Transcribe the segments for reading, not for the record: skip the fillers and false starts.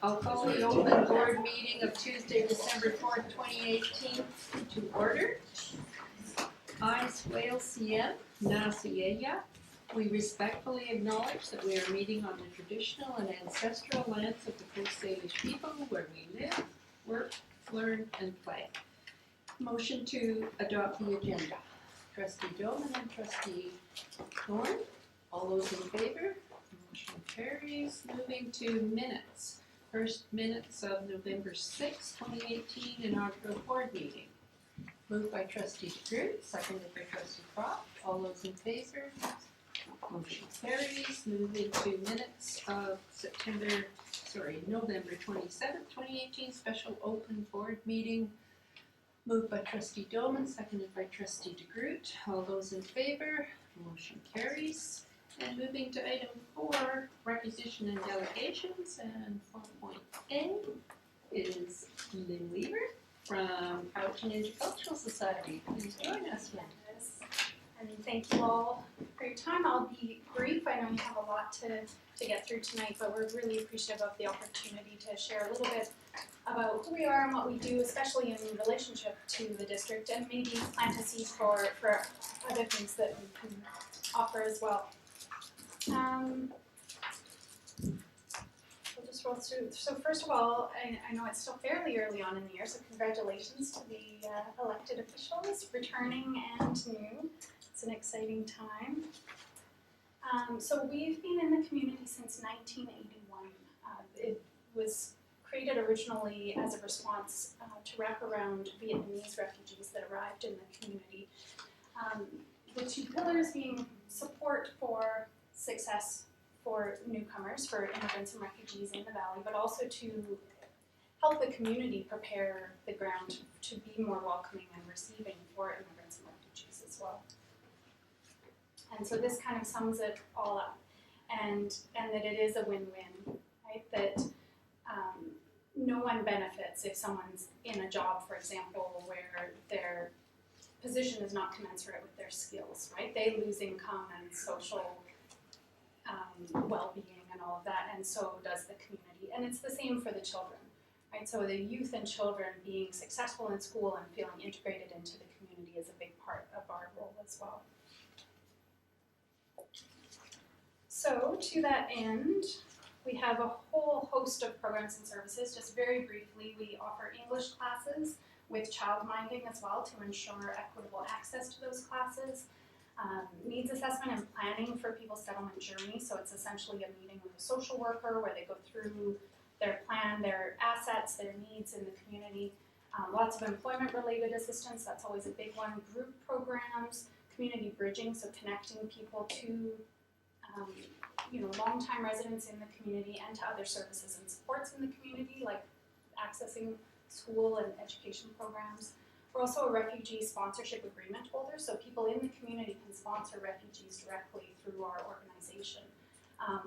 I'll call the open board meeting of Tuesday, December 4th, 2018 to order. I, Swale CM, Nasiyeya. We respectfully acknowledge that we are meeting on the traditional and ancestral lands of the Coast Salish people where we live, work, learn, and play. Motion to adopt the agenda. Trustee Doman and Trustee Thorne. All those in favor? Motion carries. Moving to minutes. First minutes of November 6th, 2018 inaugural board meeting. Moved by Trustee DeGroot, seconded by Trustee Croft. All those in favor? Motion carries. Moving to minutes of November 27th, 2018 special open board meeting. Moved by Trustee Doman, seconded by Trustee DeGroot. All those in favor? Motion carries. And moving to item 4, recognition and delegations, and 4.A is Lynn Weaver from Powhatan Intercultural Society. Please join us, Lynn. And thank you all for your time. I'll be brief. I know you have a lot to get through tonight, but we're really appreciative of the opportunity to share a little bit about who we are and what we do, especially in relationship to the district, and maybe plant a seed for other things that we can offer as well. We'll just roll through. So first of all, I know it's still fairly early on in the year, so congratulations to the elected officials, returning and new. It's an exciting time. So we've been in the community since 1981. It was created originally as a response to wrap around Vietnamese refugees that arrived in the community. The two pillars being support for success for newcomers, for immigrants and refugees in the valley, but also to help the community prepare the ground to be more welcoming and receiving for immigrants and refugees as well. And so this kind of sums it all up, and that it is a win-win, right? That no one benefits if someone's in a job, for example, where their position is not commensurate with their skills, right? They lose income and social well-being and all of that, and so does the community. And it's the same for the children, right? So the youth and children being successful in school and feeling integrated into the community is a big part of our role as well. So to that end, we have a whole host of programs and services. Just very briefly, we offer English classes with childminding as well to ensure equitable access to those classes. Needs assessment and planning for people's settlement journey. So it's essentially a meeting with a social worker where they go through their plan, their assets, their needs in the community. Lots of employment-related assistance, that's always a big one. Group programs, community bridging, so connecting people to long-time residents in the community and to other services and supports in the community, like accessing school and education programs. We're also a refugee sponsorship agreement holder, so people in the community can sponsor refugees directly through our organization,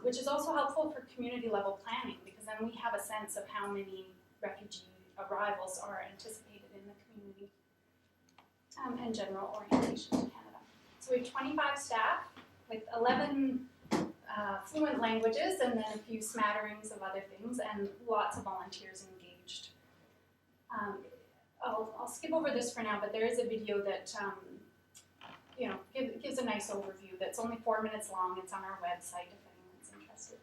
which is also helpful for community level planning, because then we have a sense of how many refugee arrivals are anticipated in the community, and general orientation to Canada. So we have 25 staff with 11 fluent languages and then a few smatterings of other things, and lots of volunteers engaged. I'll skip over this for now, but there is a video that gives a nice overview that's only 4 minutes long. It's on our website if anyone's interested.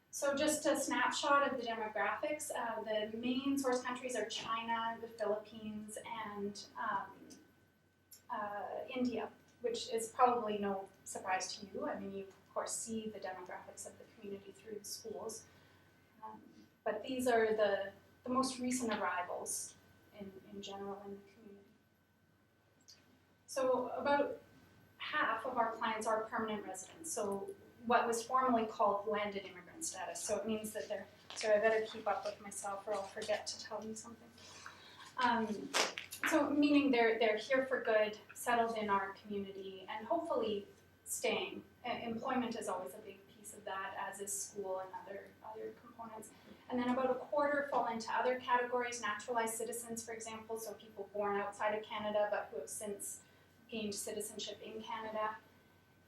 So just a snapshot of the demographics. The main source countries are China, the Philippines, and India, which is probably no surprise to you. I mean, you of course see the demographics of the community through the schools. But these are the most recent arrivals in general in the community. So about half of our clients are permanent residents, so what was formerly called landed immigrant status. So it means that they're, sorry, I better keep up with myself or I'll forget to tell you something. So meaning they're here for good, settled in our community, and hopefully staying. Employment is always a big piece of that, as is school and other components. And then about a quarter fall into other categories, naturalized citizens, for example, so people born outside of Canada but who have since gained citizenship in Canada.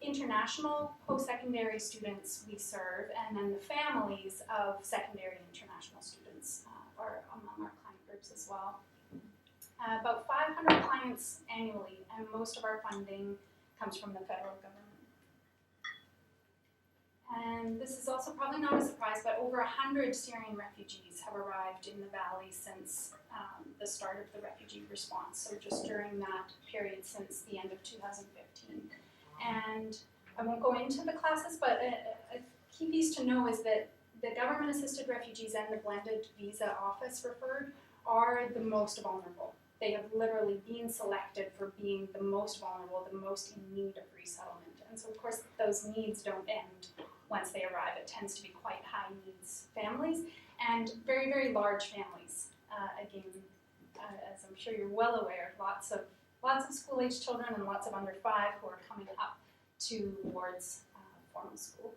international post-secondary students we serve, and then the families of secondary international students are among our client groups as well. About 500 clients annually, and most of our funding comes from the federal government. And this is also probably not a surprise, but over 100 Syrian refugees have arrived in the valley since the start of the refugee response, so just during that period since the end of 2015. And I won't go into the classes, but a key piece to know is that the government-assisted refugees and the blended visa office referred are the most vulnerable. They have literally been selected for being the most vulnerable, the most in need of resettlement. And so of course those needs don't end once they arrive. It tends to be quite high needs families and very, very large families. Again, as I'm sure you're well aware, lots of school-age children and lots of under 5 who are coming up towards formal school.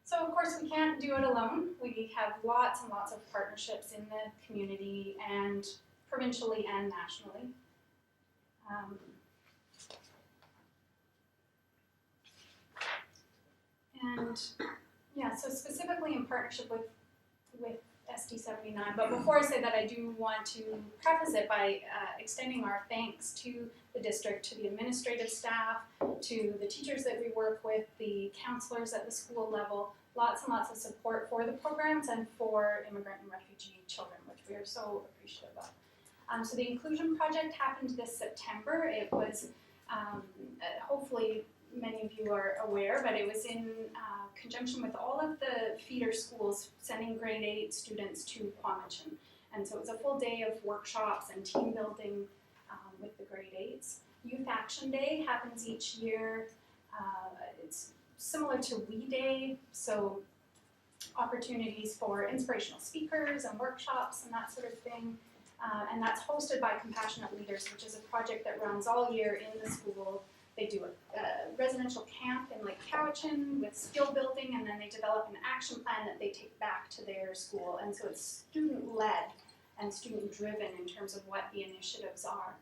So of course we can't do it alone. We have lots and lots of partnerships in the community and provincially and nationally. And yeah, so specifically in partnership with SD79, but before I say that, I do want to preface it by extending our thanks to the district, to the administrative staff, to the teachers that we work with, the counselors at the school level, lots and lots of support for the programs and for immigrant and refugee children, which we are so appreciative of. So the Inclusion Project happened this September. It was, hopefully many of you are aware, but it was in conjunction with all of the feeder schools sending grade 8 students to Quamachin. And so it was a full day of workshops and team building with the grade 8s. Youth Action Day happens each year. It's similar to We Day, so opportunities for inspirational speakers and workshops and that sort of thing. And that's hosted by Compassionate Leaders, which is a project that runs all year in the school. They do a residential camp in Lake Cowichan with skill building, and then they develop an action plan that they take back to their school. And so it's student-led and student-driven in terms of what the initiatives are.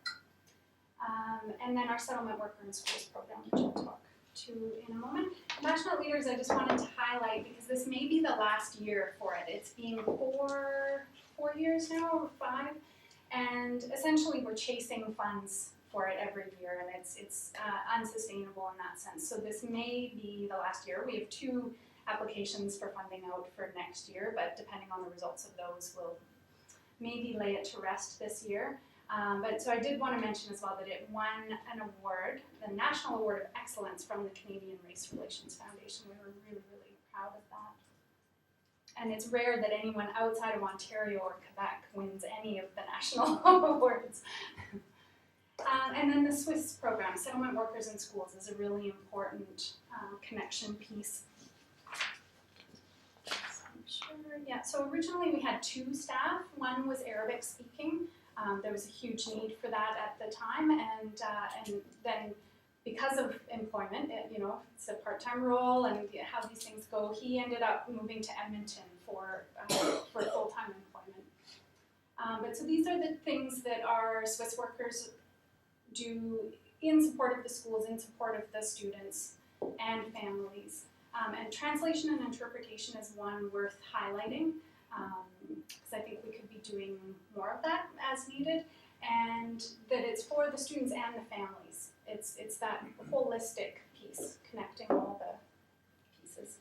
And then our Settlement Worker in Schools program, which I'll talk to in a moment. Compassionate Leaders, I just wanted to highlight because this may be the last year for it. It's been four years now, or 5, and essentially we're chasing funds for it every year, and it's unsustainable in that sense. So this may be the last year. We have 2 applications for funding out for next year, but depending on the results of those, we'll maybe lay it to rest this year. But so I did want to mention as well that it won an award, the National Award of Excellence from the Canadian Race Relations Foundation. We were really, really proud of that. And it's rare that anyone outside of Ontario or Quebec wins any of the national awards. And then the SWIS program, Settlement Workers in Schools, is a really important connection piece. Yeah, so originally we had 2 staff. One was Arabic speaking. There was a huge need for that at the time, and then because of employment, it's a part-time role and how these things go, he ended up moving to Edmonton for full-time employment. But so these are the things that our SWIS workers do in support of the schools, in support of the students and families. And translation and interpretation is one worth highlighting, because I think we could be doing more of that as needed, and that it's for the students and the families. It's that holistic piece, connecting all the pieces.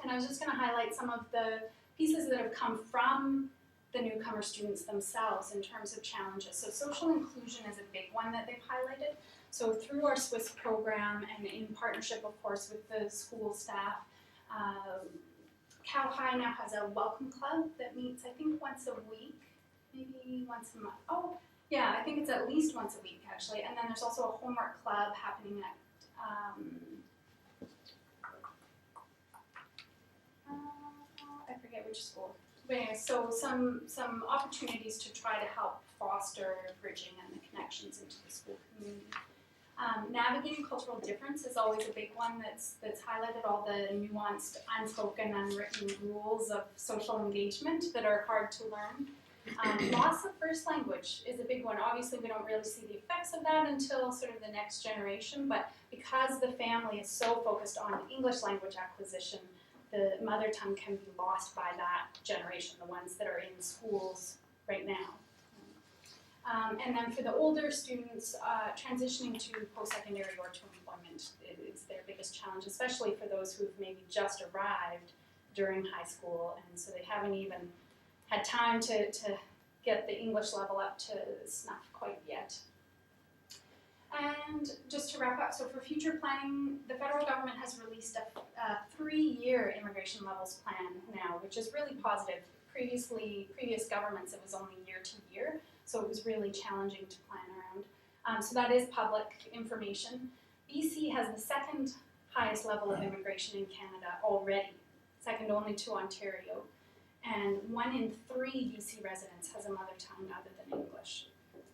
And I was just going to highlight some of the pieces that have come from the newcomer students themselves in terms of challenges. So social inclusion is a big one that they've highlighted. So through our SWIS program and in partnership, of course, with the school staff, Cow High now has a welcome club that meets, I think, once a week, maybe once a month. Oh, yeah, I think it's at least once a week, actually. And then there's also a homework club happening at, I forget which school. But anyway, so some opportunities to try to help foster bridging and the connections into the school community. Navigating cultural difference is always a big one that's highlighted, all the nuanced, unspoken, unwritten rules of social engagement that are hard to learn. Loss of first language is a big one. Obviously, we don't really see the effects of that until sort of the next generation, but because the family is so focused on English language acquisition, the mother tongue can be lost by that generation, the ones that are in schools right now. And then for the older students, transitioning to post-secondary or to employment is their biggest challenge, especially for those who've maybe just arrived during high school, and so they haven't even had time to get the English level up to snuff quite yet. And just to wrap up, so for future planning, the federal government has released a 3-year immigration levels plan now, which is really positive. Previous governments, it was only year to year, so it was really challenging to plan around. So that is public information. BC has the second highest level of immigration in Canada already, second only to Ontario. And 1 in 3 BC residents has a mother tongue other than English.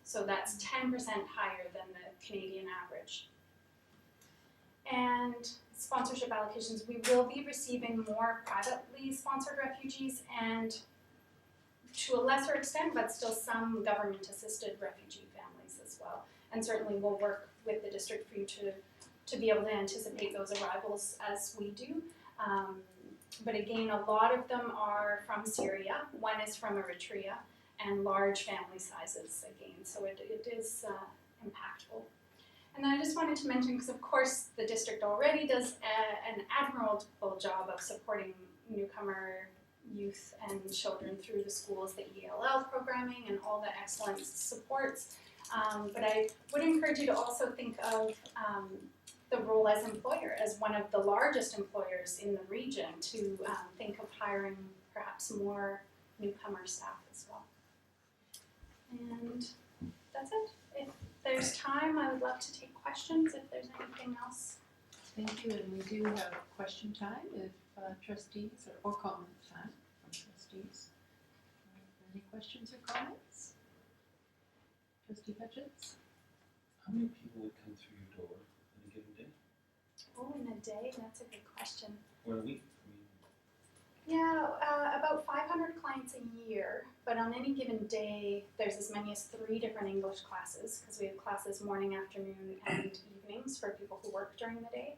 So that's 10% higher than the Canadian average. And sponsorship allocations, we will be receiving more privately sponsored refugees and to a lesser extent, but still some government-assisted refugee families as well. And certainly we'll work with the district for you to be able to anticipate those arrivals as we do. But again, a lot of them are from Syria, 1 is from Eritrea, and large family sizes again, so it is impactful. And then I just wanted to mention, because of course the district already does an admirable job of supporting newcomer youth and children through the schools, the ELL programming and all the excellent supports. But I would encourage you to also think of the role as employer, as one of the largest employers in the region, to think of hiring perhaps more newcomer staff as well. And that's it. If there's time, I would love to take questions if there's anything else. Thank you, and we do have question time if trustees, or comment time from trustees. Any questions or comments? Trustee Hutchins? How many people would come through your door in a given day? Oh, in a day? That's a good question. Or a week? Yeah, about 500 clients a year, but on any given day, there's as many as 3 different English classes, because we have classes morning, afternoon, and evenings for people who work during the day,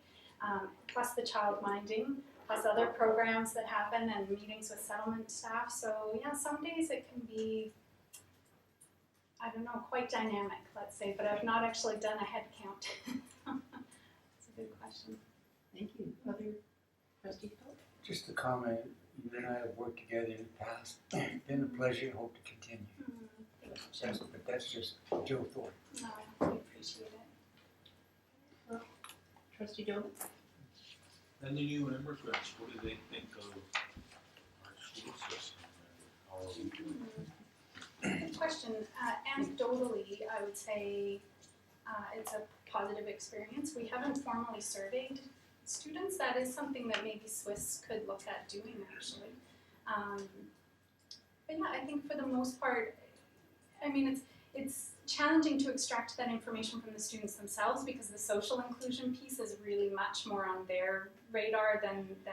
plus the child minding, plus other programs that happen and meetings with settlement staff. So yeah, some days it can be, I don't know, quite dynamic, let's say, but I've not actually done a head count. That's a good question. Thank you. Other trustees? Just a comment, you and I have worked together in the past, been a pleasure and hope to continue. Thank you. But that's just Joe Thorpe. No, I appreciate it. Trustee Dolan? And the new immigrants, what do they think of our school system? How are we doing? Good question. Anecdotally, I would say it's a positive experience. We haven't formally surveyed students. That is something that maybe Swiss could look at doing, actually. But yeah, I think for the most part, I mean, it's challenging to extract that information from the students themselves, because the social inclusion piece is really much more on their radar than the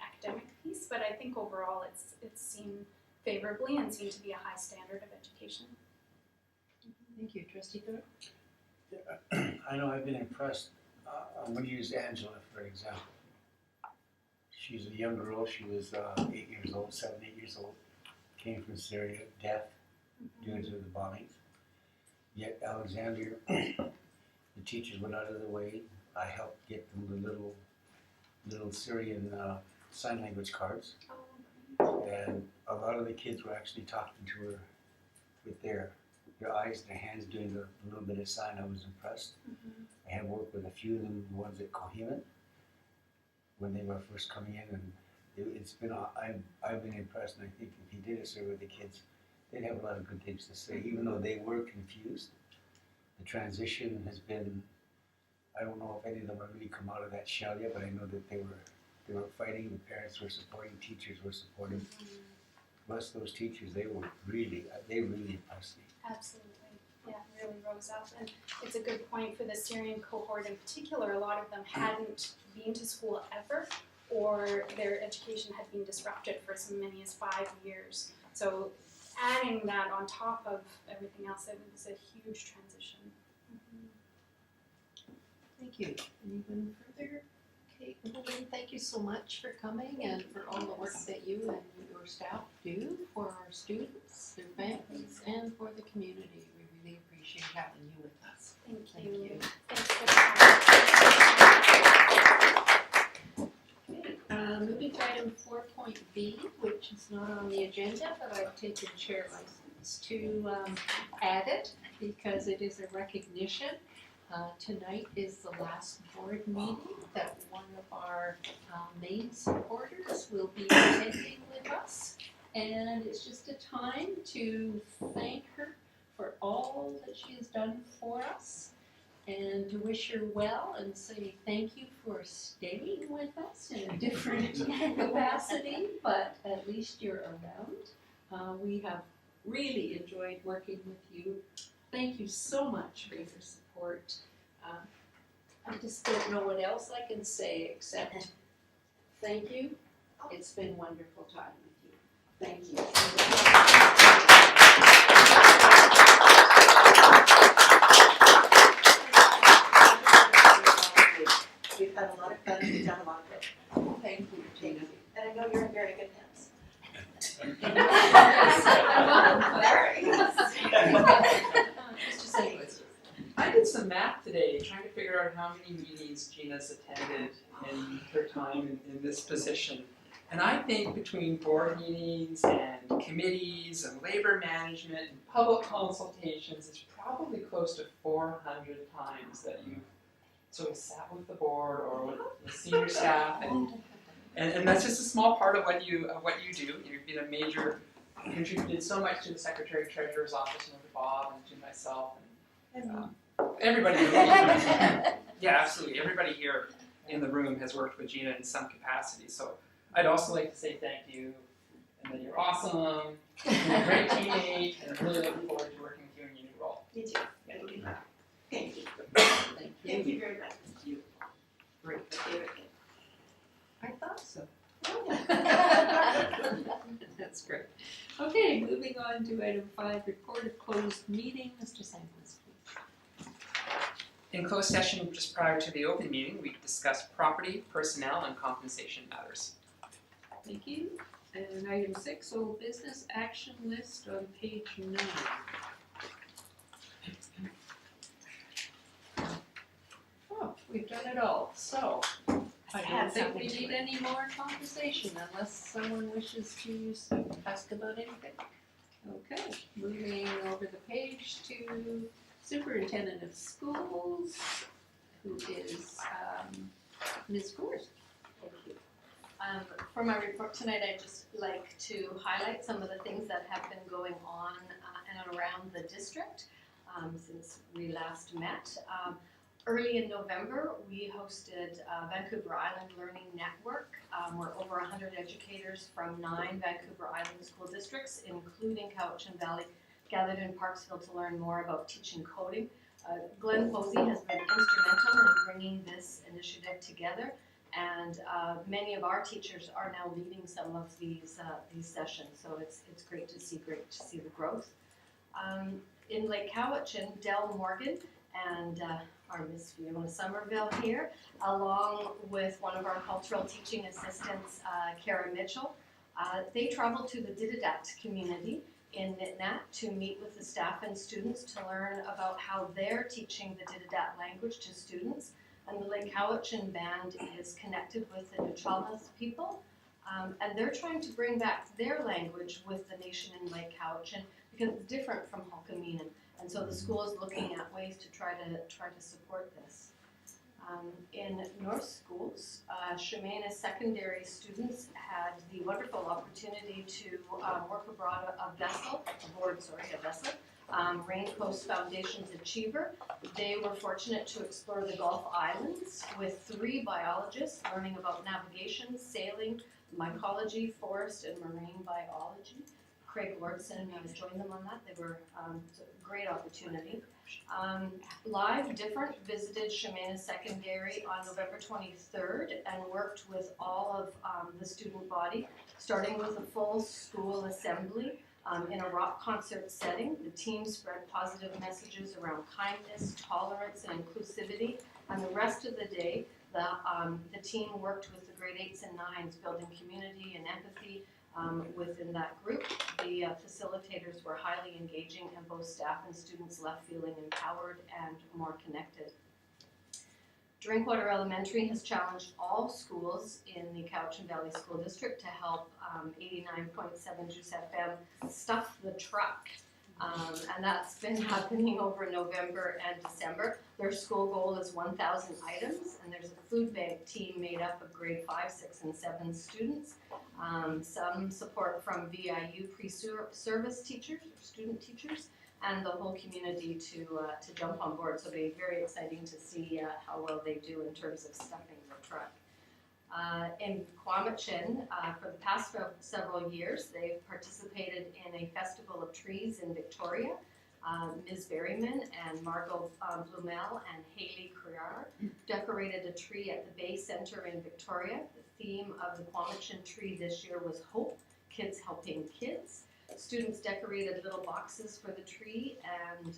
academic piece. But I think overall it's seen favorably and seen to be a high standard of education. Thank you. Trustee Thorpe? I know I've been impressed. I'm going to use Angela for example. She's a young girl. She was 8 years old, 7, 8 years old. Came from Syria, deaf, due to the bombings. Yet Alexandria, the teachers went out of their way. I helped get them the little Syrian sign language cards. And a lot of the kids were actually talking to her with their eyes, their hands, doing a little bit of sign. I was impressed. I have worked with a few of them, the ones at Coheman, when they were first coming in, and it's been, I've been impressed, and I think if he did a survey with the kids, they'd have a lot of good things to say, even though they were confused. The transition has been, I don't know if any of them have really come out of that shell yet, but I know that they were fighting, the parents were supporting, teachers were supporting. Bless those teachers, they really impressed me. Absolutely. Yeah, it really rose up. And it's a good point for the Syrian cohort in particular. A lot of them hadn't been to school ever, or their education had been disrupted for as many as 5 years. So adding that on top of everything else, it was a huge transition. Thank you. Anyone further? Okay, Evelyn, thank you so much for coming and for all the work that you and your staff do for our students, their families, and for the community. We really appreciate having you with us. Thank Thank you. you. Thanks for the time. Okay, moving to item 4.B, which is not on the agenda, but I've taken chair license to add it because it is a recognition. Tonight is the last board meeting that one of our main supporters will be attending with us. And it's just a time to thank her for all that she has done for us and to wish her well and say thank you for staying with us in a different capacity, but at least you're around. We have really enjoyed working with you. Thank you so much for your support. I just don't know what else I can say except thank you. It's been a wonderful time with you. Thank you. We've had a lot of fun, we've done a lot of work. Thank you, Gina. And I know you're in very good hands. Mr. Segwitz. I did some math today, trying to figure out how many meetings Gina's attended in her time in this position. And I think between board meetings and committees and labor management and public consultations, it's probably close to 400 times that you've sort of sat with the board or with the senior staff. And that's just a small part of what you do. You've been a major, contributed so much to the Secretary Treasurer's office and to Bob and to myself and everybody. Yeah, absolutely. Everybody here in the room has worked with Gina in some capacity. So I'd also like to say thank you, and that you're awesome, you're a great teammate, and I'm really looking forward to working with you in your new role. You too. Thank you. Thank you. Thank Thank you. you very much. You. Great. My favorite thing. I thought so. That's great. Okay, moving on to item 5, report of closed meeting. Mr. Sanquist, please. In closed session, just prior to the open meeting, we discussed property, personnel, and compensation matters. Thank you. And item 6, old business action list on page 9. Oh, we've done it all. So, I don't think we need any more conversation unless someone wishes to ask about anything. Okay, moving over the page to Superintendent of Schools, who is Ms. Gorst. Thank you. For my report tonight, I'd just like to highlight some of the things that have been going on and around the district since we last met. Early in November, we hosted Vancouver Island Learning Network, where over 100 educators from 9 Vancouver Island school districts, including Cowichan Valley, gathered in Parksville to learn more about teaching coding. Glenn Posey has been instrumental in bringing this initiative together, and many of our teachers are now leading some of these sessions, so it's great to see the growth. In Lake Cowichan, Del Morgan and our Miss Fiona Somerville here, along with one of our cultural teaching assistants, Kara Mitchell, they traveled to the Dididat community in Nitnat to meet with the staff and students to learn about how they're teaching the Dididat language to students. And the Lake Cowichan band is connected with the Nuu-chah-nulth people, and they're trying to bring back their language with the nation in Lake Cowichan because it's different from Hulkaminam. And so the school is looking at ways to try to support this. In North Schools, Chemaina secondary students had the wonderful opportunity to work aboard a vessel, Rain Coast Foundation's Achiever. They were fortunate to explore the Gulf Islands with 3 biologists learning about navigation, sailing, mycology, forest, and marine biology. Craig Lordson joined them on that. They were a great opportunity. Live Different visited Chemaina Secondary on November 23rd and worked with all of the student body, starting with a full school assembly In a rock concert setting, the team spread positive messages around kindness, tolerance, and inclusivity. And the rest of the day, the team worked with the grade 8s and 9s, building community and empathy within that group. The facilitators were highly engaging, and both staff and students left feeling empowered and more connected. Drinkwater Elementary has challenged all schools in the Cowichan Valley School District to help 89.7 Juice FM stuff the truck. And that's been happening over November and December. Their school goal is 1,000 items, and there's a food bank team made up of grade 5, 6, and 7 students. Some support from VIU pre-service teachers or student teachers, and the whole community to jump on board. So it'll be very exciting to see how well they do in terms of stuffing the truck. In Quamachin, for the past several years, they've participated in a festival of trees in Victoria. Ms. Berryman and Margot Blumel and Haley Criar decorated a tree at the Bay Centre in Victoria. The theme of the Quamachin tree this year was Hope, Kids Helping Kids. Students decorated little boxes for the tree and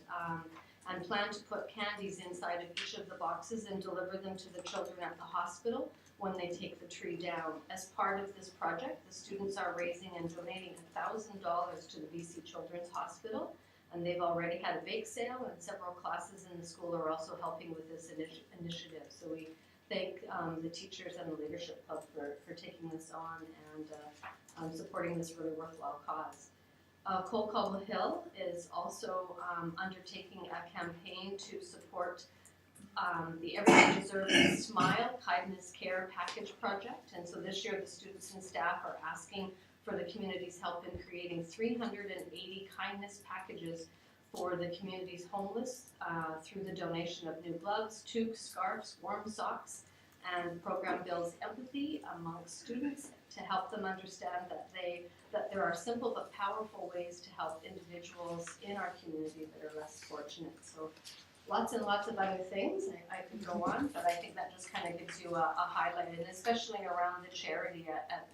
planned to put candies inside of each of the boxes and deliver them to the children at the hospital when they take the tree down. As part of this project, the students are raising and donating $1,000 to the BC Children's Hospital, and they've already had a bake sale, and several classes in the school are also helping with this initiative. So we thank the teachers and the leadership club for taking this on and supporting this really worthwhile cause. Cole Cobble Hill is also undertaking a campaign to support the Everyone Deserves Smile Kindness Care Package Project. And so this year the students and staff are asking for the community's help in creating 380 kindness packages for the community's homeless through the donation of new gloves, toques, scarves, warm socks, and the program builds empathy amongst students to help them understand that there are simple but powerful ways to help individuals in our community that are less fortunate. So lots and lots of other things. I could go on, but I think that just kind of gives you a highlight, and especially around the charity at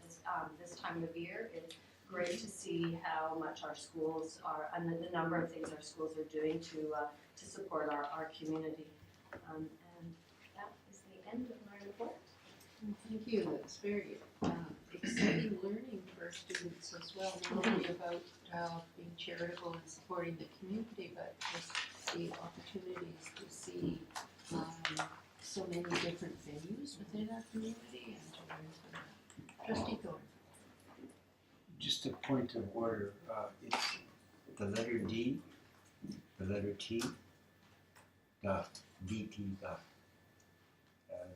this time of year. It's great to see how much our schools are, and the number of things our schools are doing to support our community. And that is the end of my report. Thank you, that's very exciting learning for students as well, not only about being charitable and supporting the community, but just the opportunities to see so many different venues within our community and to learn from that. Trustee Thorne. Just a point of order, it's the letter D, the letter T, dot, DT dot.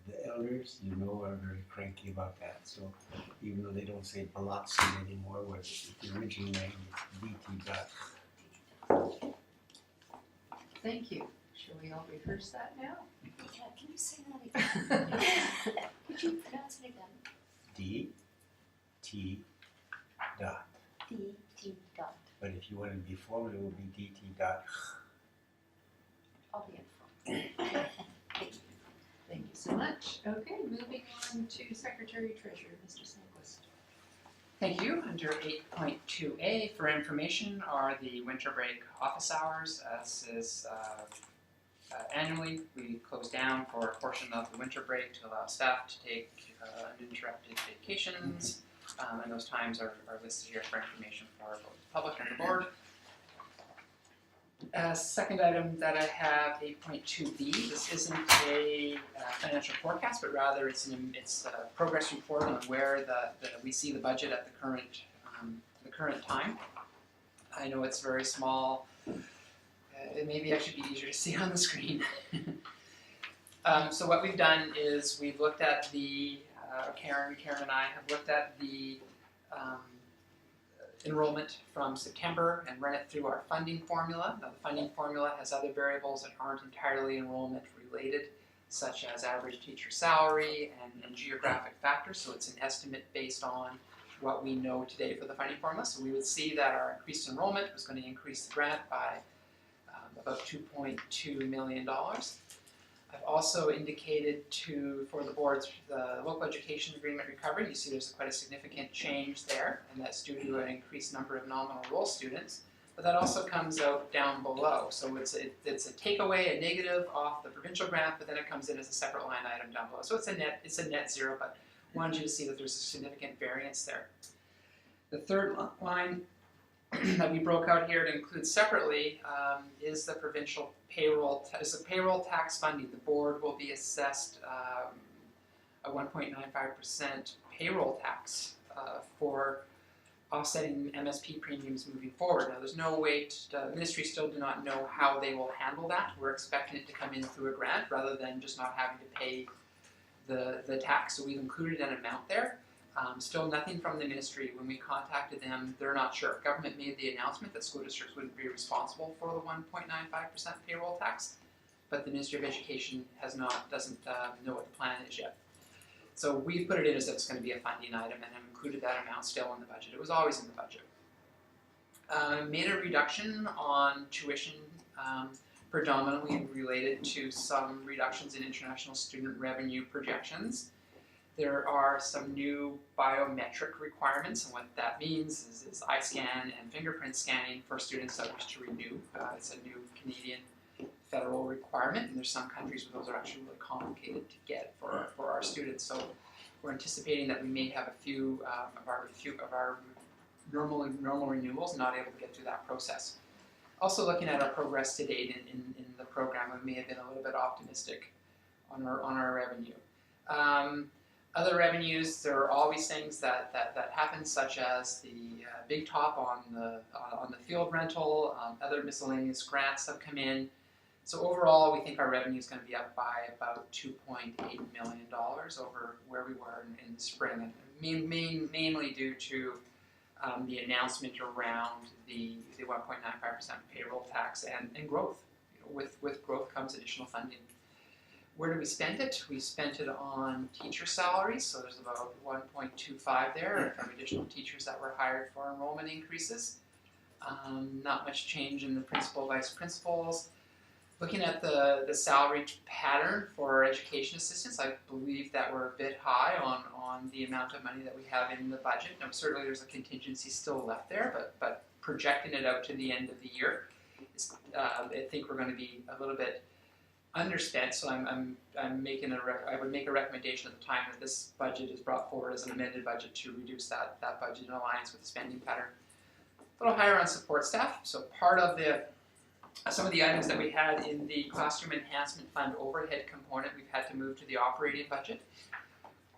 The elders, you know, are very cranky about that, so even though they don't say Biloxi anymore, where the original name is DT dot. Thank you. Shall we all rehearse that now? Yeah, can you say that again? Could you pronounce it again? D, T, dot. DT dot. But if you want to be formal, it will be DT dot. I'll be in front. Thank you so much. Okay, moving on to Secretary Treasurer, Mr. Sandquist. Thank you. Under 8.2A for information are the winter break office hours. As is annually, we close down for a portion of the winter break to allow staff to take uninterrupted vacations, and those times are listed here for information for both the public and the board. Second item that I have, 8.2B, this isn't a financial forecast, but rather it's a progress report on where we see the budget at the current time. I know it's very small. It maybe actually be easier to see on the screen. So what we've done is we've looked at Karen and I have looked at the enrollment from September and run it through our funding formula. Now the funding formula has other variables that aren't entirely enrollment related, such as average teacher salary and geographic factors, so it's an estimate based on what we know today for the funding formula. So we would see that our increased enrollment was going to increase the grant by about $2.2 million. I've also indicated for the boards the local education agreement recovery. You see there's quite a significant change there, and that's due to an increased number of nominal roll students. But that also comes out down below. So it's a takeaway, a negative off the provincial grant, but then it comes in as a separate line item down below. So it's a net zero, but wanted you to see that there's a significant variance there. The third line that we broke out here to include separately is the provincial payroll tax funding. The board will be assessed a 1.95% payroll tax for offsetting MSP premiums moving forward. Now, there's no way the ministry still do not know how they will handle that. We're expecting it to come in through a grant rather than just not having to pay the tax. So we've included an amount there. Still nothing from the ministry. When we contacted them, they're not sure. Government made the announcement that school districts wouldn't be responsible for the 1.95% payroll tax, but the Ministry of Education doesn't know what the plan is yet. So we put it in as if it's going to be a funding item and have included that amount still in the budget. It was always in the budget. Made a reduction on tuition, predominantly related to some reductions in international student revenue projections. There are some new biometric requirements, and what that means is eye scan and fingerprint scanning for students that wish to renew. It's a new Canadian federal requirement, and there's some countries where those are actually really complicated to get for our students. So we're anticipating that we may have a few of our normal renewals not able to get through that process. Also looking at our progress to date in the program, we may have been a little bit optimistic on our revenue. Other revenues, there are always things that happen, such as the big top on the field rental, other miscellaneous grants have come in. So overall, we think our revenue is going to be up by about $2.8 million over where we were in the spring, and mainly due to the announcement around the 1.95% payroll tax and growth. With growth comes additional funding. Where do we spend it? We spent it on teacher salaries, so there's about 1.25 there from additional teachers that were hired for enrollment increases. Not much change in the principal, vice principals. Looking at the salary pattern for education assistants, I believe that we're a bit high on the amount of money that we have in the budget. Now, certainly there's a contingency still left there, but projecting it out to the end of the year, I think we're going to be a little bit underspent. So I would make a recommendation at the time that this budget is brought forward as an amended budget to reduce that budget in alliance with the spending pattern. A little higher on support staff. So part of some of the items that we had in the classroom enhancement fund overhead component, we've had to move to the operating budget.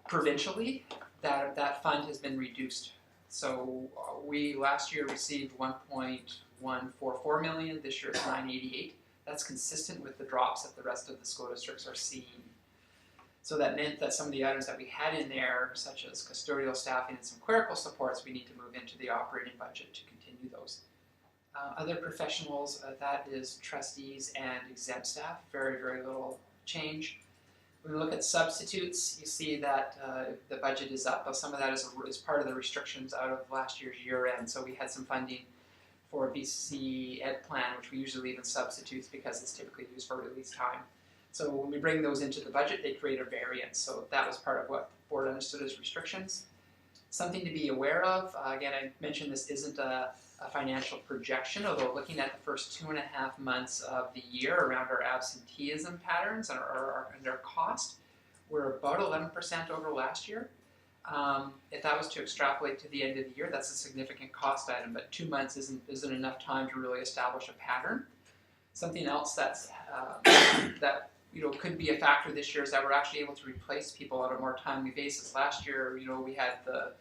Provincially, that fund has been reduced. So we last year received 1.144 million. This year it's 988. That's consistent with the drops that the rest of the school districts are seeing. So that meant that some of the items that we had in there, such as custodial staffing and some clerical supports, we need to move into the operating budget to continue those. Other professionals, that is trustees and exempt staff, very, very little change. When we look at substitutes, you see that the budget is up, but some of that is part of the restrictions out of last year's year end. So we had some funding for BC Ed Plan, which we usually leave in substitutes because it's typically used for release time. So when we bring those into the budget, they create a variance. So that was part of what the board understood as restrictions. Something to be aware of, again, I mentioned this isn't a financial projection, although looking at the first 2.5 months of the year around our absenteeism patterns and our cost, we're about 11% over last year. If that was to extrapolate to the end of the year, that's a significant cost item, but 2 months isn't enough time to really establish a pattern. Something else that could be a factor this year is that we're actually able to replace people on a more timely basis. Last year, we had the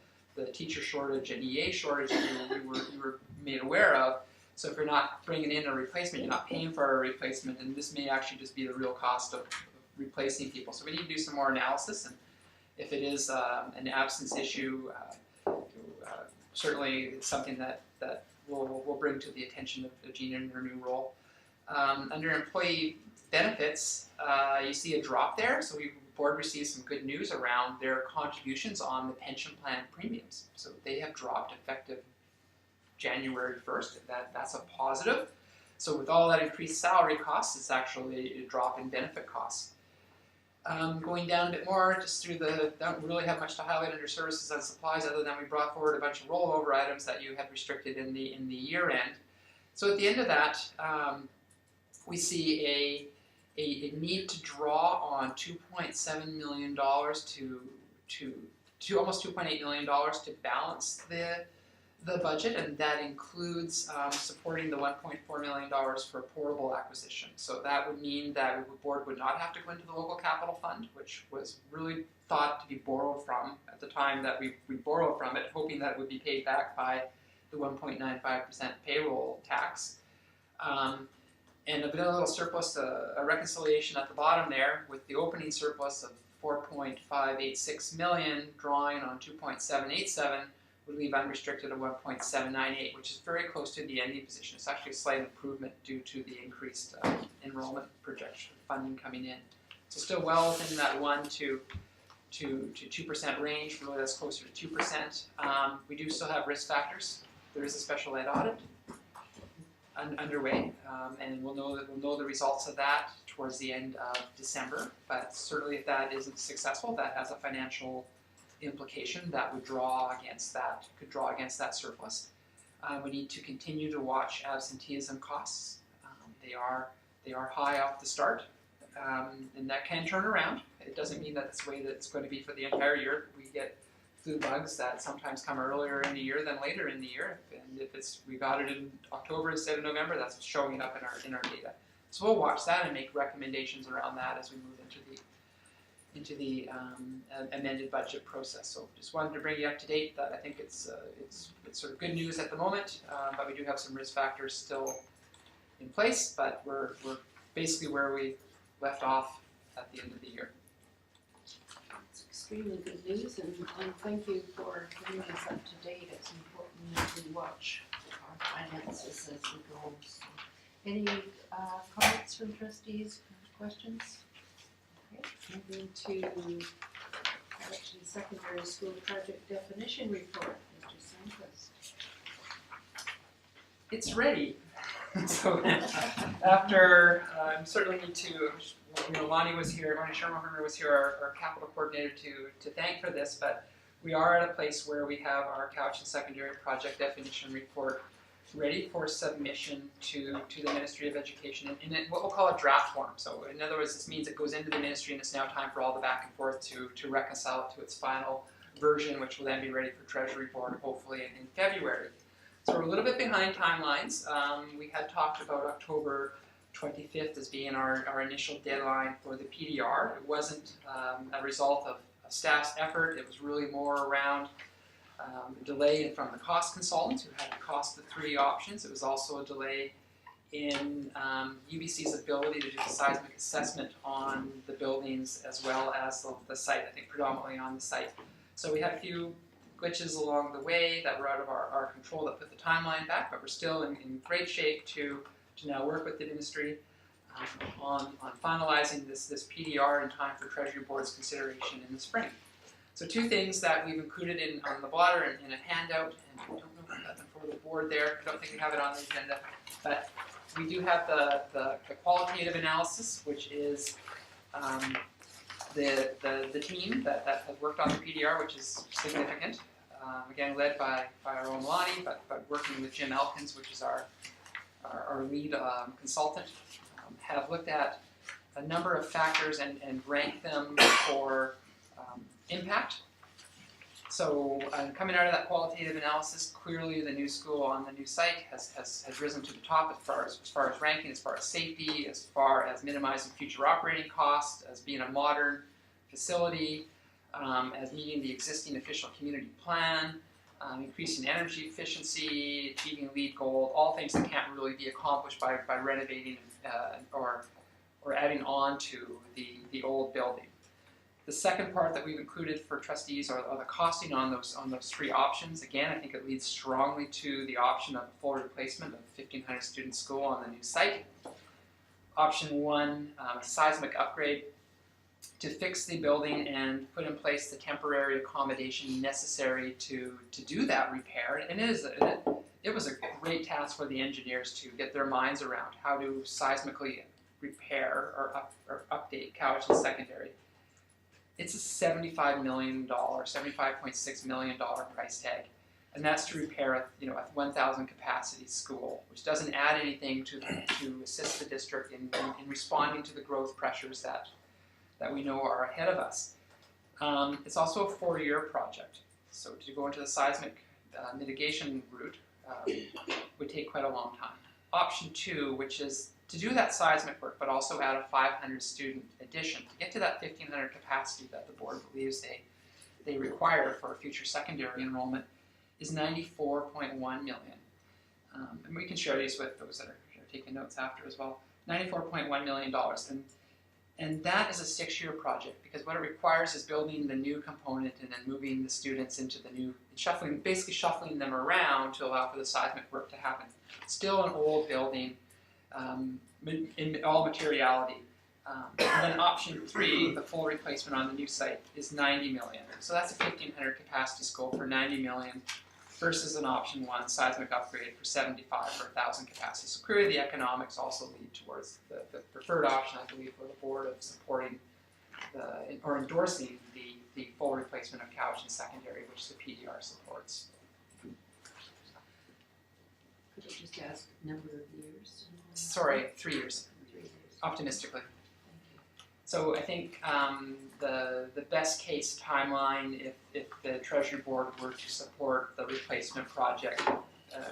teacher shortage and EA shortage that we were made aware of. So if you're not bringing in a replacement, you're not paying for a replacement, and this may actually just be the real cost of replacing people. So we need to do some more analysis, and if it is an absence issue, certainly it's something that we'll bring to the attention of Gina in her new role. Under employee benefits, you see a drop there. So the board received some good news around their contributions on the pension plan premiums. So they have dropped effective January 1st. That's a positive. So with all that increased salary costs, it's actually a drop in benefit costs. Going down a bit more, just through don't really have much to highlight under services and supplies other than we brought forward a bunch of rollover items that you had restricted in the year end. So at the end of that, we see a need to draw on $2.7 million to almost $2.8 million to balance the budget, and that includes supporting the $1.4 million for portable acquisition. So that would mean that the board would not have to go into the local capital fund, which was really thought to be borrowed from at the time that we borrowed from it, hoping that it would be paid back by the 1.95% payroll tax. And a little surplus, a reconciliation at the bottom there with the opening surplus of $4.586 million drawing on 2.787 would leave unrestricted at 1.798, which is very close to the ending position. It's actually a slight improvement due to the increased enrollment projection funding coming in. So still well within that 1 to 2% range. Really, that's closer to 2%. We do still have risk factors. There is a special ed audit underway, and we'll know the results of that towards the end of December. But certainly, if that isn't successful, that has a financial implication that would could draw against that surplus. We need to continue to watch absenteeism costs. They are high off the start, and that can turn around. It doesn't mean that it's the way that it's going to be for the entire year. We get flu bugs that sometimes come earlier in the year than later in the year, and if we got it in October instead of November, that's what's showing up in our data. So we'll watch that and make recommendations around that as we move into the amended budget process. So just wanted to bring you up to date that I think it's sort of good news at the moment, but we do have some risk factors still in place, but we're basically where we left off at the end of the year. It's extremely good news, and thank you for bringing us up to date. It's important that we watch our finances as we go. So, any comments from trustees, questions? Okay, moving to actually secondary school project definition report, Mr. Sandquist. It's ready. So after certainly need to, Lonnie Shermacher was here, our capital coordinator, to thank for this, but we are at a place where we have our Cowichan secondary project definition report ready for submission to the Ministry of Education in what we'll call a draft form. So in other words, this means it goes into the ministry and it's now time for all the back and forth to reconcile it to its final version, which will then be ready for Treasury Board hopefully in February. So we're a little bit behind timelines. We had talked about October 25th as being our initial deadline for the PDR. It wasn't a result of staff's effort. It was really more around delay from the cost consultant who had to cost the 3 options. It was also a delay in UBC's ability to do the seismic assessment on the buildings as well as the site, I think predominantly on the site. So we had a few glitches along the way that were out of our control that put the timeline back, but we're still in great shape to now work with the ministry on finalizing this PDR in time for Treasury Board's consideration in the spring. So 2 things that we've included on the blotter in a handout, and I don't know if I got them for the board there. I don't think we have it on the agenda, but we do have the qualitative analysis, which is the team that has worked on the PDR, which is significant. Again, led by our own Lonnie, but working with Jim Elkins, which is our lead consultant, have looked at a number of factors and ranked them for impact. So coming out of that qualitative analysis, clearly the new school on the new site has risen to the top as far as ranking, as far as safety, as far as minimizing future operating costs, as being a modern facility, as meeting the existing official community plan, increasing energy efficiency, achieving LEED Gold, all things that can't really be accomplished by renovating or adding on to the old building. The second part that we've included for trustees are the costing on those 3 options. Again, I think it leads strongly to the option of a full replacement of the 1,500 student school on the new site. Option 1, a seismic upgrade to fix the building and put in place the temporary accommodation necessary to do that repair. And it was a great task for the engineers to get their minds around how to seismically repair or update Cowichan Secondary It's a $75 million, $75.6 million price tag. And that's to repair a 1,000 capacity school, which doesn't add anything to assist the district in responding to the growth pressures that we know are ahead of us. It's also a 4-year project. So to go into the seismic mitigation route would take quite a long time. Option 2, which is to do that seismic work, but also add a 500 student addition to get to that 1,500 capacity that the board believes they require for future secondary enrollment, is $94.1 million. And we can share these with those that are taking notes after as well. $94.1 million. And that is a 6-year project, because what it requires is building the new component and then moving the students into the new, basically shuffling them around to allow for the seismic work to happen. It's still an old building, in all materiality. And then option 3, the full replacement on the new site, is $90 million. So that's a 1,500 capacity school for $90 million versus an option 1 seismic upgrade for 75 for 1,000 capacity. So clearly the economics also lead towards the preferred option, I believe, for the board of supporting or endorsing the full replacement of Cowichan Secondary, which the PDR supports. Could I just ask number of years? Sorry, 3 years, 3 years. optimistically. Thank you. So I think the best case timeline, if the Treasury Board were to support the replacement project,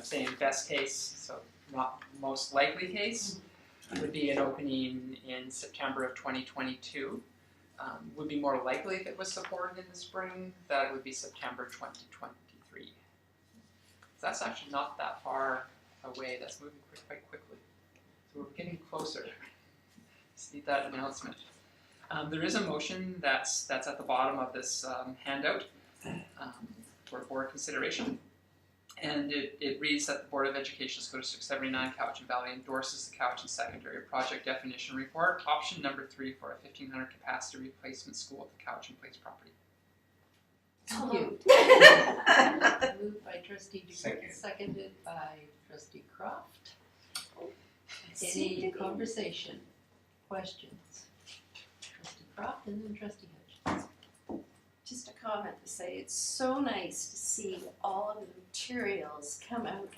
saying best case, so not most likely case, would be an opening in September of 2022. Would be more likely if it was supported in the spring, that would be September 2023. So that's actually not that far away, that's moving quite quickly. So we're getting closer. See that announcement. There is a motion that's at the bottom of this handout for board consideration. And it reads that the Board of Education, School District 79, Cowichan Valley endorses the Cowichan Secondary Project Definition Report, option number 3 for a 1,500 capacity replacement school at the Cowichan Place property. Thank you. Moved by trustee DeGroote, seconded by trustee Croft. Any conversation, questions? Trustee Croft and then trustee Hutchins. Just a comment to say, it's so nice to see all of the materials come out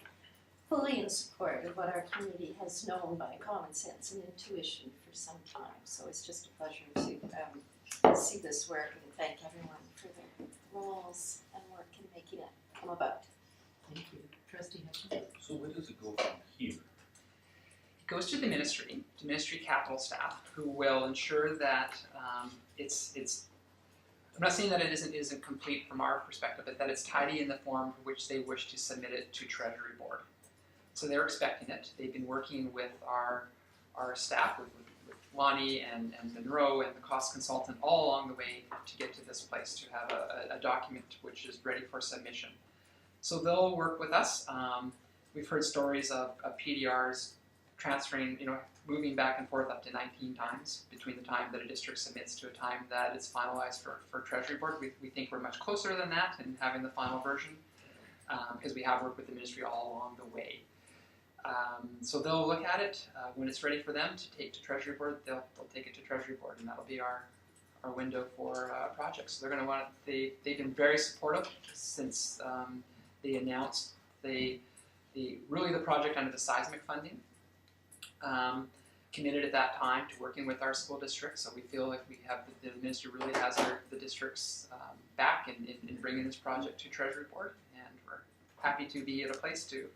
fully in support of what our community has known by common sense and intuition for some time. So it's just a pleasure to see this work and thank everyone for their roles and work in making it come about. Thank you. Trustee Hutchins. So where does it go from here? It goes to the ministry capital staff, who will ensure that it's I'm not saying that it isn't complete from our perspective, but that it's tidy in the form for which they wish to submit it to Treasury Board. So they're expecting it. They've been working with our staff, with Lonnie and Monroe and the cost consultant all along the way to get to this place, to have a document which is ready for submission. So they'll work with us. We've heard stories of PDRs transferring, moving back and forth up to 19 times between the time that a district submits to a time that it's finalized for Treasury Board. We think we're much closer than that in having the final version, because we have worked with the ministry all along the way. So they'll look at it when it's ready for them to take to Treasury Board. They'll take it to Treasury Board, and that'll be our window for projects. So they're going to want. They've been very supportive since they announced the project under the seismic funding. Committed at that time to working with our school district, so we feel like we have the ministry really has the district's back in bringing this project to Treasury Board, and we're happy to be at a place to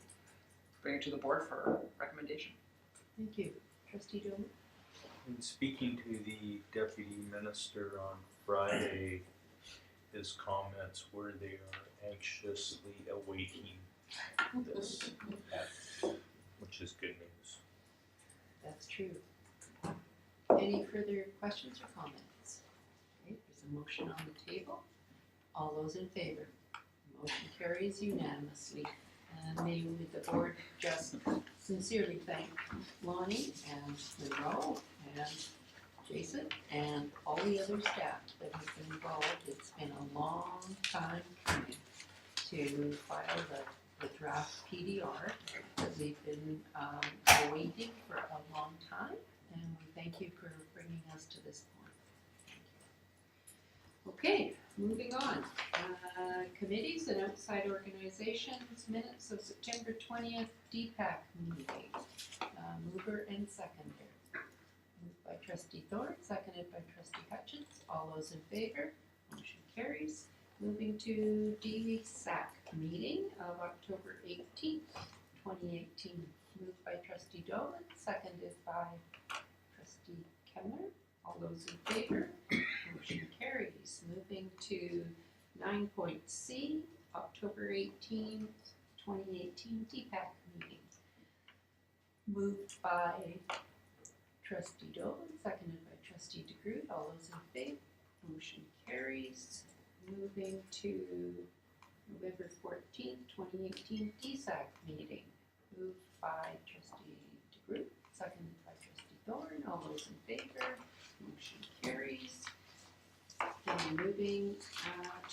bring it to the board for recommendation. Thank you. Trustee Dolan. In speaking to the deputy minister on Friday, his comments were they are anxiously awaiting this, which is good news. That's true. Any further questions or comments? Okay, there's a motion on the table. All those in favor? Motion carries unanimously. And may the board just sincerely thank Lonnie and Monroe and Jason and all the other staff that have been involved. It's been a long time coming to file the draft PDR that we've been awaiting for a long time, and we thank you for bringing us to this point. Okay, moving on. Committees and outside organizations, minutes of September 20th DPAC meeting. Mover and seconder. Moved by trustee Thorne, seconded by trustee Hutchins. All those in favor? Motion carries. Moving to DVSAC meeting of October 18th, 2018. Moved by trustee Dolan, seconded by trustee Kemler. All those in favor? Motion carries. Moving to 9.C, October 18th, 2018 DPAC meeting. Moved by trustee Dolan, seconded by trustee DeGroot. All those in favor? Motion carries. Moving to November 14th, 2018 DSAC meeting. Moved by trustee DeGroot, seconded by trustee Thorne. All those in favor? Motion carries. And moving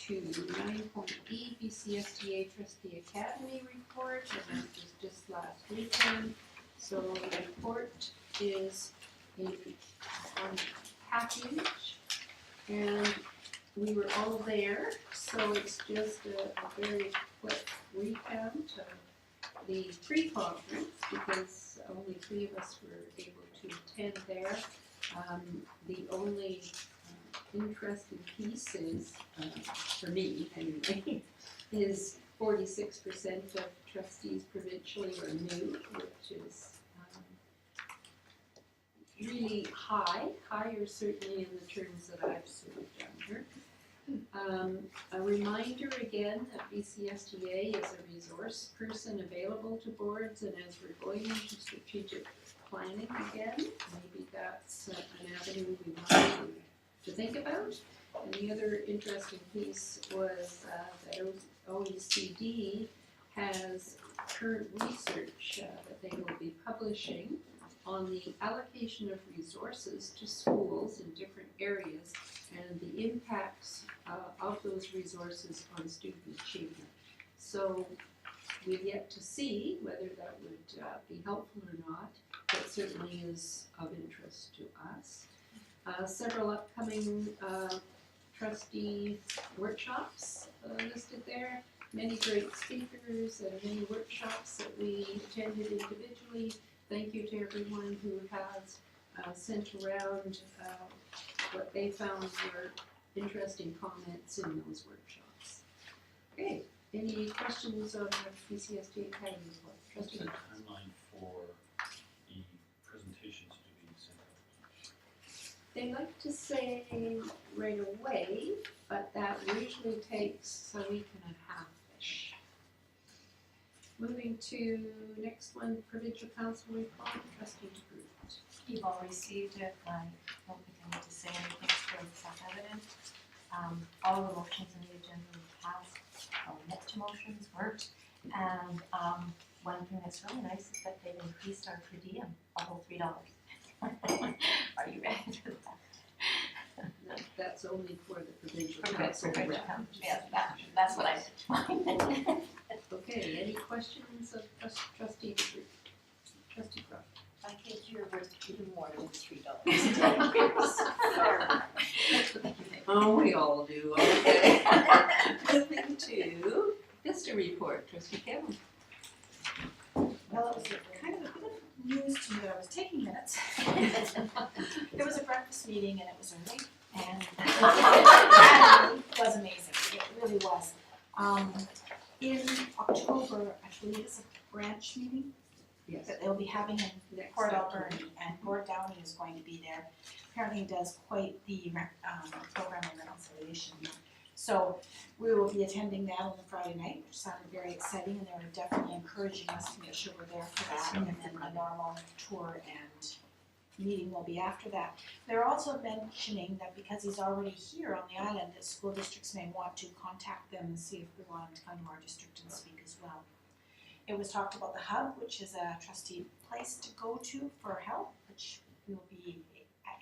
to 9.E, BCSTA Trustee Academy report, and that was just last weekend. So the report is on package, and we were all there, so it's just a very quick recount of the pre-conference, because only 3 of us were able to attend there. The only interesting piece is, for me anyway, is 46% of trustees provincially were new, which is really high, higher certainly in the terms that I've served under. A reminder again that BCSTA is a resource person available to boards, and as we're going into strategic planning again, maybe that's an avenue we want to think about. And the other interesting piece was that OECD has current research that they will be publishing on the allocation of resources to schools in different areas and the impacts of those resources on student achievement. So we've yet to see whether that would be helpful or not, but certainly is of interest to us. Several upcoming trustee workshops listed there. Many great speakers and many workshops that we attended individually. Thank you to everyone who has sent around what they found were interesting comments in those workshops. Okay, any questions on the BCSTA Academy report? What's Trustee? the timeline for the presentations to be sent out? They like to say right away, but that usually takes a week and a half-ish. Moving to next one, provincial council report, trustee DeGroot. You've all received it, I don't think I need to say anything, it's self-evident. All the motions in the agenda were passed, next motions weren't, and one thing that's really nice is that they've increased our per diem, a whole $3. Are you ready for that? That's only for the provincial council. Yeah, that's what I meant. Okay, any questions of trustee DeGroot? Trustee Croft? I think you're worth even more than $3. Oh, we all do, okay. Moving to Vista report, trustee Kevin. Well, it was kind of a bit of news to me that I was taking minutes. There was a breakfast meeting and it was early, and it was amazing, it really was. In October, I believe it's a branch meeting Yes. that they'll be having in Next Port October. Alberni, and Gord Downey is going to be there. Apparently he does quite the program of reconciliation. So we will be attending that on the Friday night, which sounded very exciting, and they were definitely encouraging us to make sure we're there for that, and then the normal tour and meeting will be after that. They're also mentioning that because he's already here on the island, that school districts may want to contact them and see if we want him to come to our district and speak as well. It was talked about the hub, which is a trustee place to go to for help, which we'll be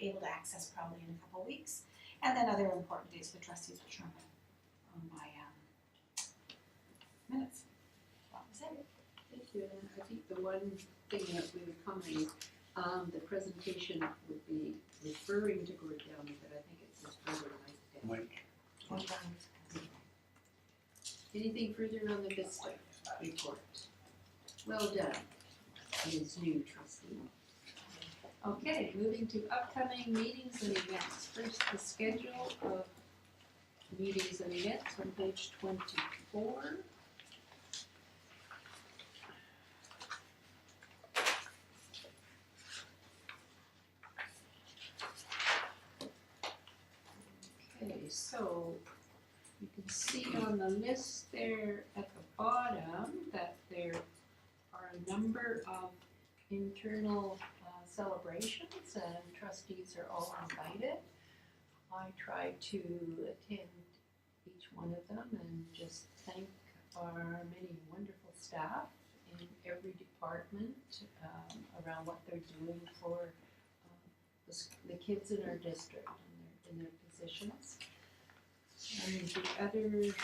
able to access probably in a couple of weeks. And then other important dates for trustees, which are on my minutes. That was it. Thank you, and I think the one thing that we would comment, the presentation would be referring to Gord Downey, but I think it's his brother Mike. Mike. Anything further on the Vista report? Well done, Ms. New Trustee. Okay, moving to upcoming meetings and events. First, the schedule of meetings and events on page 24. Okay, so you can see on the list there at the bottom that there are a number of internal celebrations and trustees are all invited. I try to attend each one of them and just thank our many wonderful staff in every department around what they're doing for the kids in our district in their positions. And the other,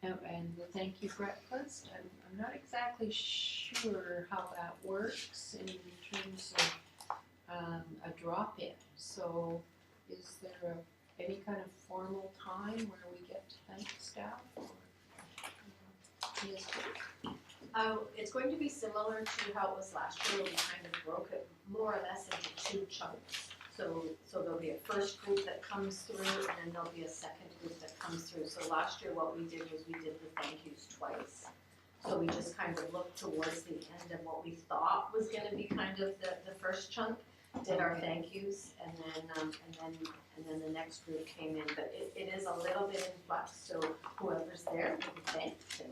and the thank you breakfast, I'm not exactly sure how that works in terms of a drop-in. So is there any kind of formal time where we get to thank staff or yes? It's going to be similar to how it was last year, where we kind of broke it more or less into two chunks. So there'll be a first group that comes through, and then there'll be a second group that comes through. So last year what we did was we did the thank yous twice. So we just kind of looked towards the end of what we thought was gonna be kind of the first chunk, did our thank yous, and then the next group came in. But it is a little bit in flux, so whoever's there will be thanked,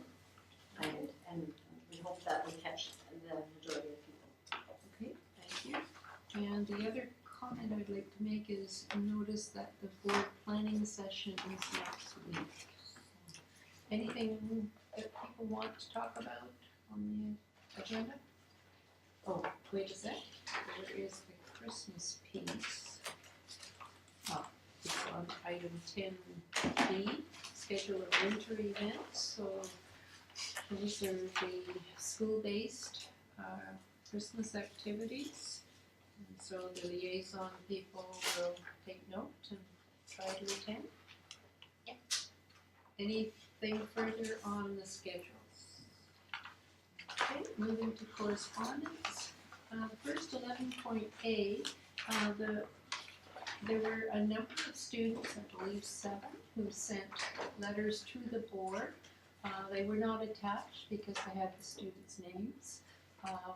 and we hope that we catch the majority of people. Okay, thank you. And the other comment I'd like to make is notice that the board planning session is next week. Anything that people want to talk about on the agenda? Oh, wait a sec, there is the Christmas piece. It's on item 10B, schedule of winter events. So those are the school-based Christmas activities. And so the liaison people will take note and try to attend. Yep. Anything further on the schedules? Okay, moving to correspondence. First 11.A, there were a number of students, I believe 7, who sent letters to the board. They were not attached because they had the students' names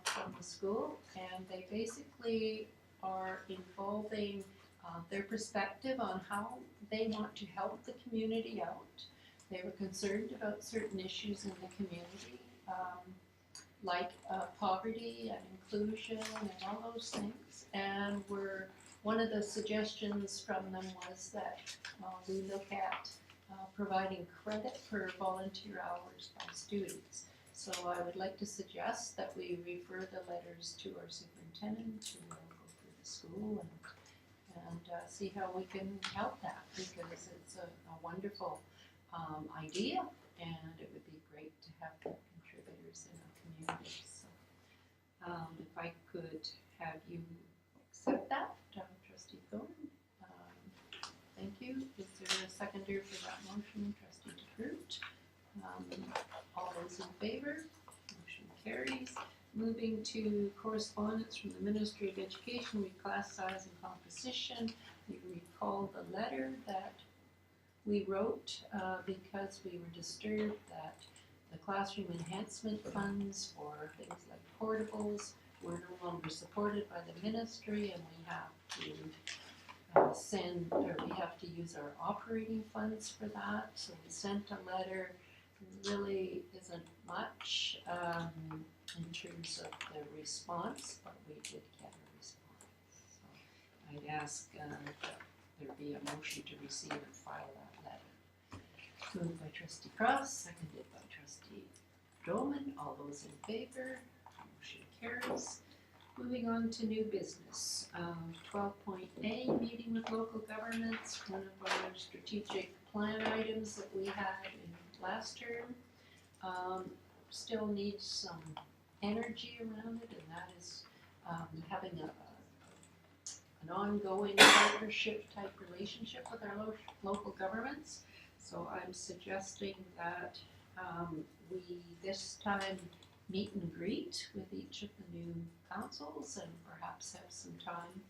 from the school, and they basically are involving their perspective on how they want to help the community out. They were concerned about certain issues in the community, like poverty and inclusion and all those things. And one of the suggestions from them was that we look at providing credit for volunteer hours by students. So I would like to suggest that we refer the letters to our superintendent, who will go through the school and see how we can help that, because it's a wonderful idea, and it would be great to have contributors in our community. So if I could have you accept that, Trustee Thorne. Thank you. Is there a seconder for that motion? Trustee DeGroot. All those in favor? Motion carries. Moving to correspondence from the Ministry of Education, with class size and composition. You recall the letter that we wrote because we were disturbed that the classroom enhancement funds for things like portables were no longer supported by the ministry, and we have to we have to use our operating funds for that. So we sent a letter. There really isn't much in terms of the response, but we did get a response. So I'd ask that there be a motion to receive and file that letter. Moved by Trustee Cross, seconded by Trustee Dolman. All those in favor? Motion carries. Moving on to new business. 12.A, meeting with local governments. One of our strategic plan items that we had in last term still needs some energy around it, and that is having an ongoing partnership type relationship with our local governments. So I'm suggesting that we this time meet and greet with each of the new councils and perhaps have some time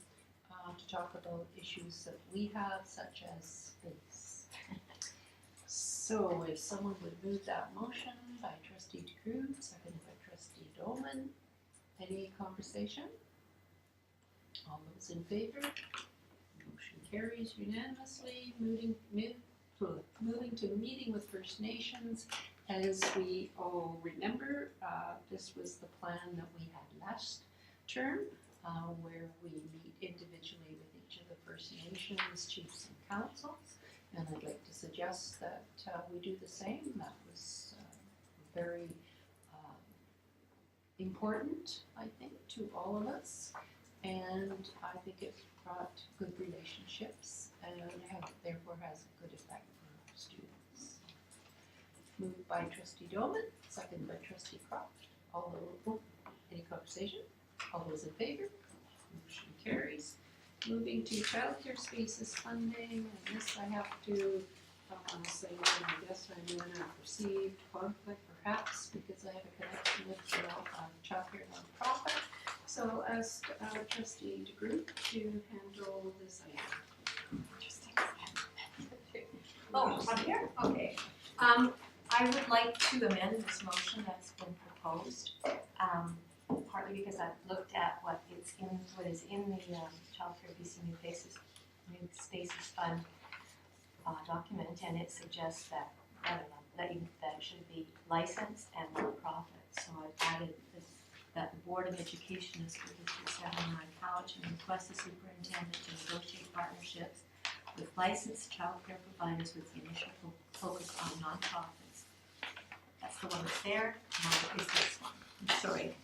to talk about issues that we have, such as space. So if someone would move that motion by trustee DeGroote, seconded by trustee Dolman, any conversation? All those in favor? Motion carries unanimously. Moving to the meeting with First Nations. As we all remember, this was the plan that we had last term, where we meet individually with each of the First Nations chiefs and councils. And I'd like to suggest that we do the same. That was very important, I think, to all of us. And I think it brought good relationships and therefore has a good effect for our students. Moved by trustee Dolman, seconded by trustee Croft. Any conversation? All those in favor? Motion carries. Moving to childcare spaces funding, and this I have to say, I guess I'm in a perceived conflict perhaps because I have a connection with the childcare nonprofit. So I'll ask trustee DeGroote to handle this item. Oh, I'm here, okay. I would like to amend this motion that's been proposed, partly because I've looked at what is in the Childcare BC New Spaces Fund document, and it suggests that, that it should be licensed and non-profit. So I've added this, that the Board of Education is for District 7 on Couch and request the superintendent to negotiate partnerships with licensed childcare providers with the initial focus on nonprofits. That's the one that's there. Mine is this one. I'm sorry.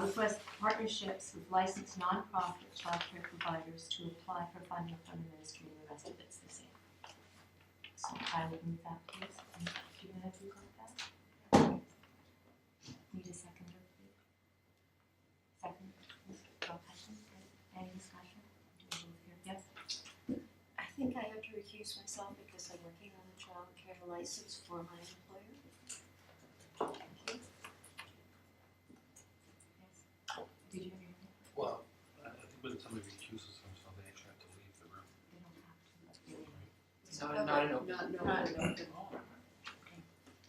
Request partnerships with licensed nonprofit childcare providers to apply for funding from the ministry, and the rest of it's the same. So I would move that, please. Do you know if you got that? Need a seconder, please. Second. Any discussion? Do we move here? Yes. I think I have to recuse myself because I'm working on a child care license for my employer. Thank you. Did you hear me? Well, I think when somebody recuses themselves, they actually have to leave the room. They don't have to, but really. Not an open. Not an open.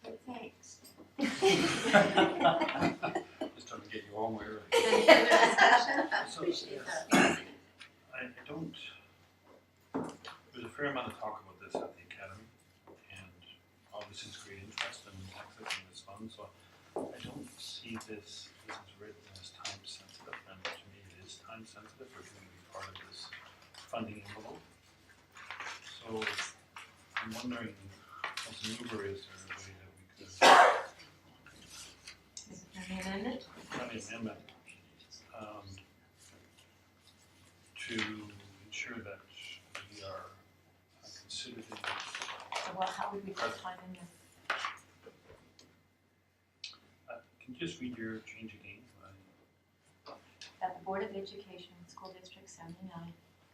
But thanks. Just trying to get you all my early. Any further discussion? So, Appreciate yeah. that. I don't, there's a fair amount of talk about this at the academy, and obviously it's great interest in accessing this fund, so I don't see this is written as time sensitive, and to me it is time sensitive, we're going to be part of this funding envelope. So I'm wondering, as a mover, is there a way that we could, Is there an amendment? not an amendment, to ensure that we are considered in So how would we define in this? can you just read your change again? That the Board of Education, School District 79,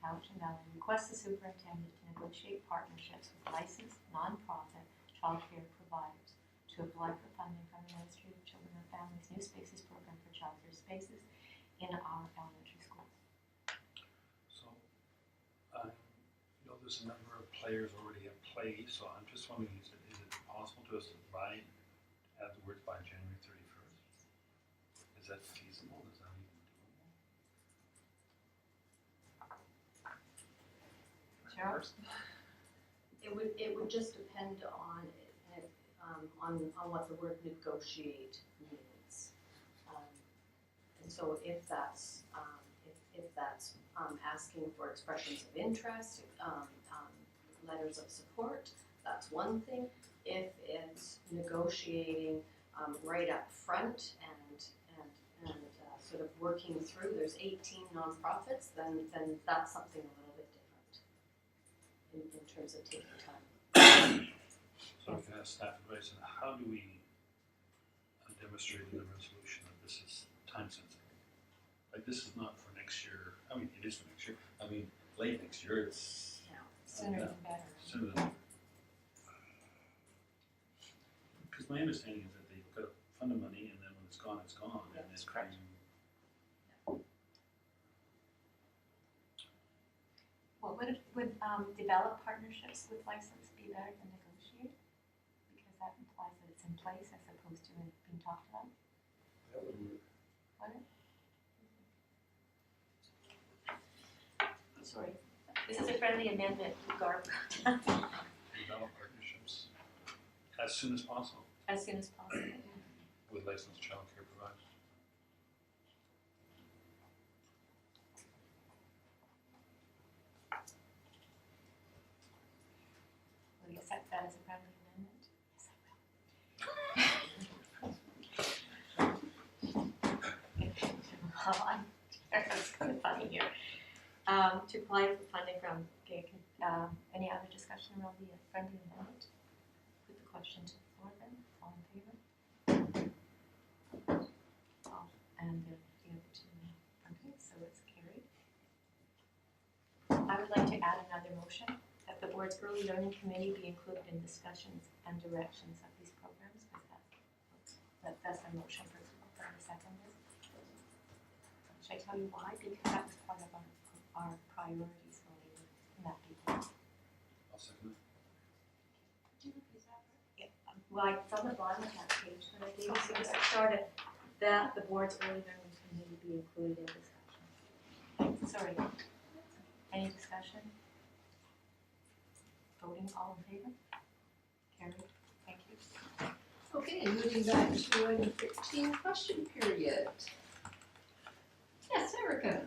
Cowichan Valley, requests the superintendent to negotiate partnerships with licensed nonprofit childcare providers to apply for funding from the Ministry of Children and Families New Spaces Program for childcare spaces in our elementary schools. So, there's a number of players already at play, so I'm just wondering, is it possible to us to add the words by January 31st? Is that feasible? Is that even doable? Gerald? It would just depend on what the word negotiate means. And so if that's asking for expressions of interest, letters of support, that's one thing. If it's negotiating right up front and sort of working through, there's 18 nonprofits, then that's something a little bit different in terms of taking time. So we can ask staff advice on how do we demonstrate in the resolution that this is time sensitive? Like, this is not for next year. I mean, it is for next year. I mean, late next year. It's Sooner than better. sooner than. my understanding is that they've got a fund of money and then when it's gone, it's gone. Yeah, And that's if correct. Well, would develop partnerships with license be better than negotiate? Because that implies that it's in place as opposed to it being talked about. That would work. Sorry, this is a friendly amendment, Garb, develop partnerships as soon as possible as soon as possible. with licensed childcare providers. Will you accept that as a friendly amendment? Yes, I will. Hold on, that's kind of funny here. To apply for funding from, any other discussion around the friendly amendment? Put the question to the floor then, all in favor? All, and the other two, okay, so it's carried. I would like to add another motion, that the board's early learning committee be included in discussions and directions of these programs, because that's a motion for the second. Should I tell you why? Because that was part of our priorities when we were in that before. I'll second it. Yeah, well, it's on the bottom of that page that I gave you, so just started that the board's early learning committee be included in discussion. Sorry, any discussion? Voting, all in favor? Carried, thank you. Okay, moving back to item 15, question period. Yes, Erica.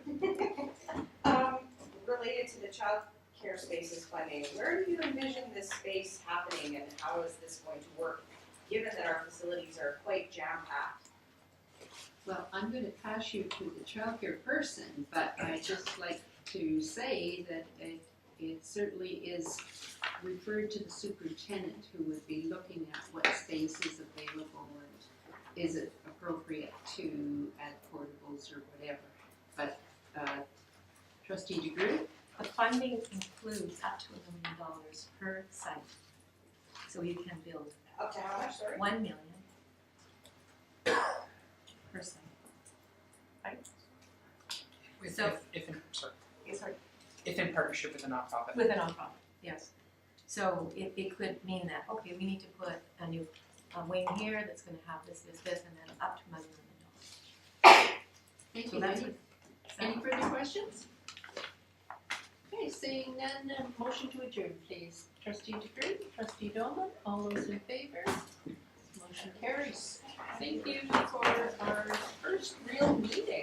Related to the child care spaces funding, where do you envision this space happening and how is this going to work, given that our facilities are quite jam-packed? Well, I'm going to pass you to the childcare person, but I'd just like to say that it certainly is referred to the superintendent who would be looking at what space is available and is it appropriate to add portables or whatever. But Trustee DeGroot? The funding includes up to $1 million per site. So you can build Up to how much, sorry? 1 million per site. So- If in, sorry, Yes, sorry, if in partnership with a nonprofit. with a nonprofit, yes. So it could mean that, okay, we need to put a new wing here that's gonna have this, and then up to $1 million. Thank So you. that's Any further questions? Okay, seeing none, motion to adjourn, please. Trustee DeGroot, Trustee Dolan, all those in favor? Motion carries. Thank you for our first real meeting.